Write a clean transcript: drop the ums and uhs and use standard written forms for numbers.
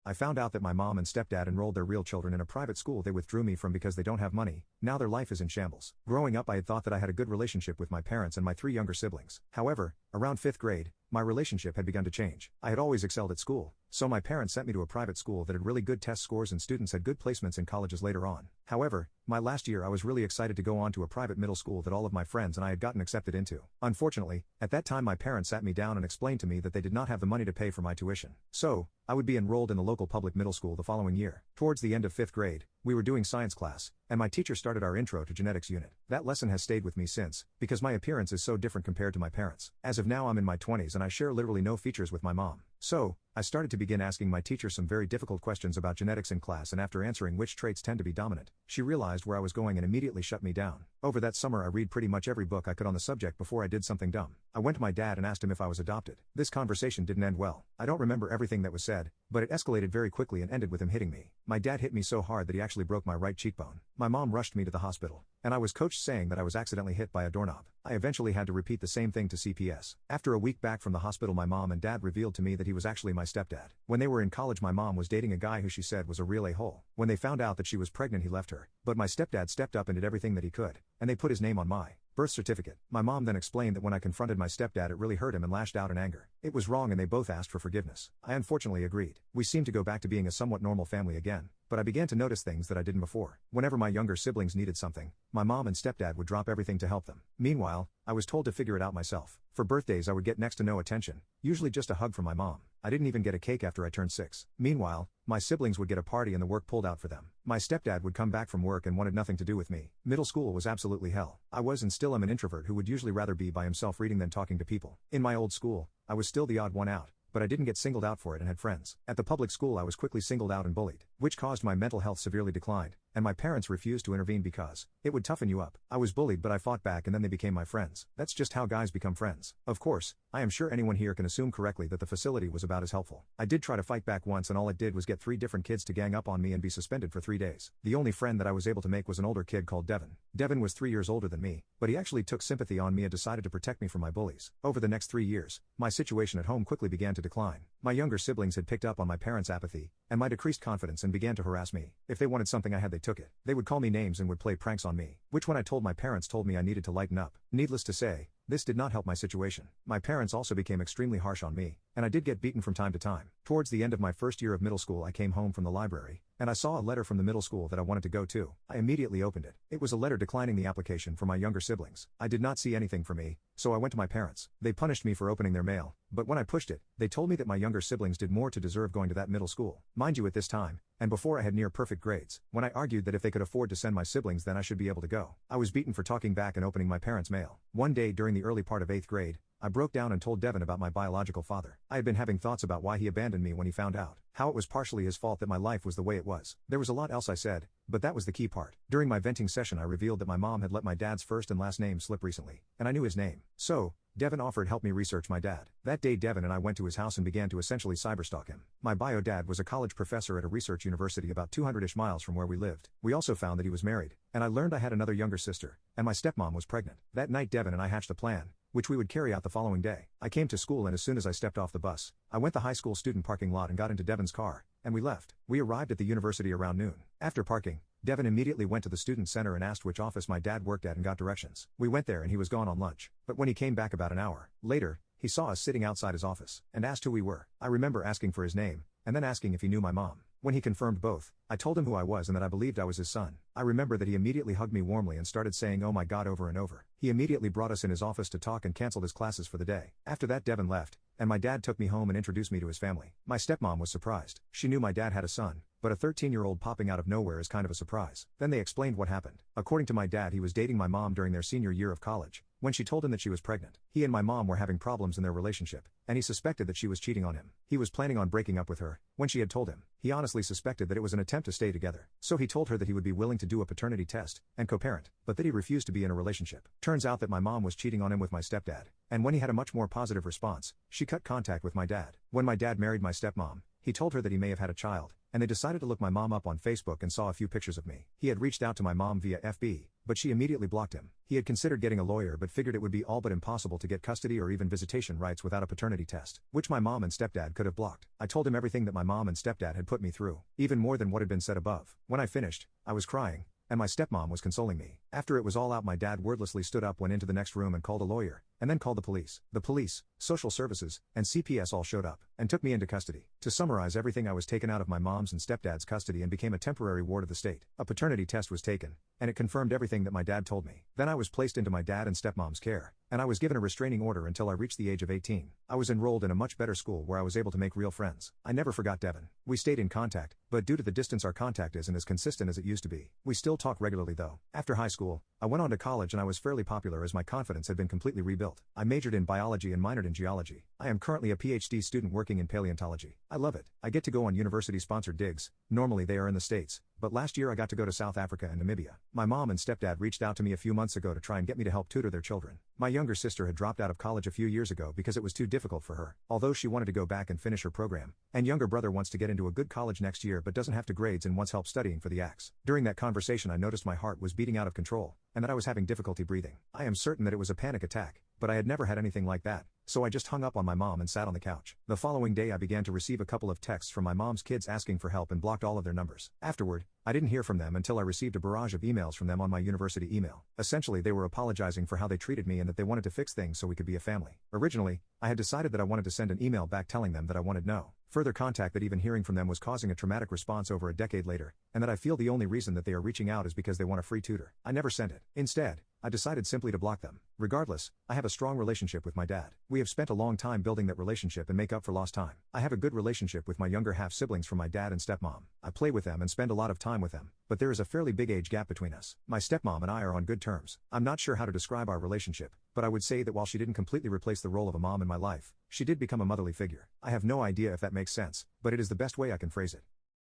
I found out that my mom and stepdad enrolled their real children in a private school they withdrew me from because they don't have money. Now their life is in shambles. Growing up I had thought that I had a good relationship with my parents and my 3 younger siblings. However, around 5th grade, my relationship had begun to change. I had always excelled at school, so my parents sent me to a private school that had really good test scores and students had good placements in colleges later on. However, my last year I was really excited to go on to a private middle school that all of my friends and I had gotten accepted into. Unfortunately, at that time my parents sat me down and explained to me that they did not have the money to pay for my tuition. So, I would be enrolled in the local public middle school the following year. Towards the end of 5th grade, we were doing science class, and my teacher started our intro to genetics unit. That lesson has stayed with me since, because my appearance is so different compared to my parents. As of now I'm in my 20s and I share literally no features with my mom. So, I started to begin asking my teacher some very difficult questions about genetics in class, and after answering which traits tend to be dominant, she realized where I was going and immediately shut me down. Over that summer I read pretty much every book I could on the subject before I did something dumb. I went to my dad and asked him if I was adopted. This conversation didn't end well. I don't remember everything that was said, but it escalated very quickly and ended with him hitting me. My dad hit me so hard that he actually broke my right cheekbone. My mom rushed me to the hospital, and I was coached saying that I was accidentally hit by a doorknob. I eventually had to repeat the same thing to CPS. After a week back from the hospital my mom and dad revealed to me that he was actually my stepdad. When they were in college my mom was dating a guy who she said was a real a-hole. When they found out that she was pregnant he left her, but my stepdad stepped up and did everything that he could, and they put his name on my birth certificate. My mom then explained that when I confronted my stepdad it really hurt him and lashed out in anger. It was wrong and they both asked for forgiveness. I unfortunately agreed. We seemed to go back to being a somewhat normal family again, but I began to notice things that I didn't before. Whenever my younger siblings needed something, my mom and stepdad would drop everything to help them. Meanwhile, I was told to figure it out myself. For birthdays I would get next to no attention, usually just a hug from my mom. I didn't even get a cake after I turned 6. Meanwhile, my siblings would get a party and the work pulled out for them. My stepdad would come back from work and wanted nothing to do with me. Middle school was absolutely hell. I was and still am an introvert who would usually rather be by himself reading than talking to people. In my old school, I was still the odd one out, but I didn't get singled out for it and had friends. At the public school I was quickly singled out and bullied, which caused my mental health severely declined, and my parents refused to intervene because it would toughen you up. I was bullied but I fought back and then they became my friends. That's just how guys become friends. Of course, I am sure anyone here can assume correctly that the facility was about as helpful. I did try to fight back once and all it did was get 3 different kids to gang up on me and be suspended for 3 days. The only friend that I was able to make was an older kid called Devin. Devin was 3 years older than me, but he actually took sympathy on me and decided to protect me from my bullies. Over the next 3 years, my situation at home quickly began to decline. My younger siblings had picked up on my parents' apathy and my decreased confidence and began to harass me. If they wanted something I had they took it. They would call me names and would play pranks on me, which when I told my parents told me I needed to lighten up. Needless to say, this did not help my situation. My parents also became extremely harsh on me, and I did get beaten from time to time. Towards the end of my first year of middle school I came home from the library, and I saw a letter from the middle school that I wanted to go to. I immediately opened it. It was a letter declining the application for my younger siblings. I did not see anything for me, so I went to my parents. They punished me for opening their mail, but when I pushed it, they told me that my younger siblings did more to deserve going to that middle school. Mind you, at this time, and before I had near perfect grades, when I argued that if they could afford to send my siblings then I should be able to go, I was beaten for talking back and opening my parents' mail. One day during the early part of 8th grade, I broke down and told Devin about my biological father. I had been having thoughts about why he abandoned me when he found out, how it was partially his fault that my life was the way it was. There was a lot else I said, but that was the key part. During my venting session I revealed that my mom had let my dad's first and last name slip recently, and I knew his name. So, Devin offered help me research my dad. That day Devin and I went to his house and began to essentially cyberstalk him. My bio dad was a college professor at a research university about 200-ish miles from where we lived. We also found that he was married, and I learned I had another younger sister, and my stepmom was pregnant. That night Devin and I hatched a plan, which we would carry out the following day. I came to school and as soon as I stepped off the bus, I went the high school student parking lot and got into Devin's car, and we left. We arrived at the university around noon. After parking, Devin immediately went to the student center and asked which office my dad worked at and got directions. We went there and he was gone on lunch, but when he came back about an hour later, he saw us sitting outside his office, and asked who we were. I remember asking for his name, and then asking if he knew my mom. When he confirmed both, I told him who I was and that I believed I was his son. I remember that he immediately hugged me warmly and started saying "oh my God" over and over. He immediately brought us in his office to talk and canceled his classes for the day. After that Devin left, and my dad took me home and introduced me to his family. My stepmom was surprised. She knew my dad had a son, but a 13-year-old popping out of nowhere is kind of a surprise. Then they explained what happened. According to my dad he was dating my mom during their senior year of college, when she told him that she was pregnant. He and my mom were having problems in their relationship, and he suspected that she was cheating on him. He was planning on breaking up with her. When she had told him, he honestly suspected that it was an attempt to stay together. So he told her that he would be willing to do a paternity test and co-parent, but that he refused to be in a relationship. Turns out that my mom was cheating on him with my stepdad, and when he had a much more positive response, she cut contact with my dad. When my dad married my stepmom, He told her that he may have had a child, and they decided to look my mom up on Facebook and saw a few pictures of me. He had reached out to my mom via FB, but she immediately blocked him. He had considered getting a lawyer but figured it would be all but impossible to get custody or even visitation rights without a paternity test, which my mom and stepdad could have blocked. I told him everything that my mom and stepdad had put me through, even more than what had been said above. When I finished, I was crying, and my stepmom was consoling me. After it was all out, my dad wordlessly stood up, went into the next room and called a lawyer, and then called the police. The police, social services, and CPS all showed up, and took me into custody. To summarize everything, I was taken out of my mom's and stepdad's custody and became a temporary ward of the state. A paternity test was taken, and it confirmed everything that my dad told me. Then I was placed into my dad and stepmom's care, and I was given a restraining order until I reached the age of 18. I was enrolled in a much better school where I was able to make real friends. I never forgot Devin. We stayed in contact, but due to the distance our contact isn't as consistent as it used to be. We still talk regularly though. After high school, I went on to college and I was fairly popular as my confidence had been completely rebuilt. I majored in biology and minored in geology. I am currently a PhD student working in paleontology. I love it. I get to go on university-sponsored digs. Normally they are in the States, but last year I got to go to South Africa and Namibia. My mom and stepdad reached out to me a few months ago to try and get me to help tutor their children. My younger sister had dropped out of college a few years ago because it was too difficult for her, although she wanted to go back and finish her program. And younger brother wants to get into a good college next year but doesn't have to grades and wants help studying for the ACs. During that conversation I noticed my heart was beating out of control, and that I was having difficulty breathing. I am certain that it was a panic attack, but I had never had anything like that, so I just hung up on my mom and sat on the couch. The following day I began to receive a couple of texts from my mom's kids asking for help and blocked all of their numbers. Afterward, I didn't hear from them until I received a barrage of emails from them on my university email. Essentially they were apologizing for how they treated me and that they wanted to fix things so we could be a family. Originally, I had decided that I wanted to send an email back telling them that I wanted no further contact, that even hearing from them was causing a traumatic response over a decade later, and that I feel the only reason that they are reaching out is because they want a free tutor. I never sent it. Instead, I decided simply to block them. Regardless, I have a strong relationship with my dad. We have spent a long time building that relationship and make up for lost time. I have a good relationship with my younger half siblings from my dad and stepmom. I play with them and spend a lot of time with them, but there is a fairly big age gap between us. My stepmom and I are on good terms. I'm not sure how to describe our relationship, but I would say that while she didn't completely replace the role of a mom in my life, she did become a motherly figure. I have no idea if that makes sense, but it is the best way I can phrase it.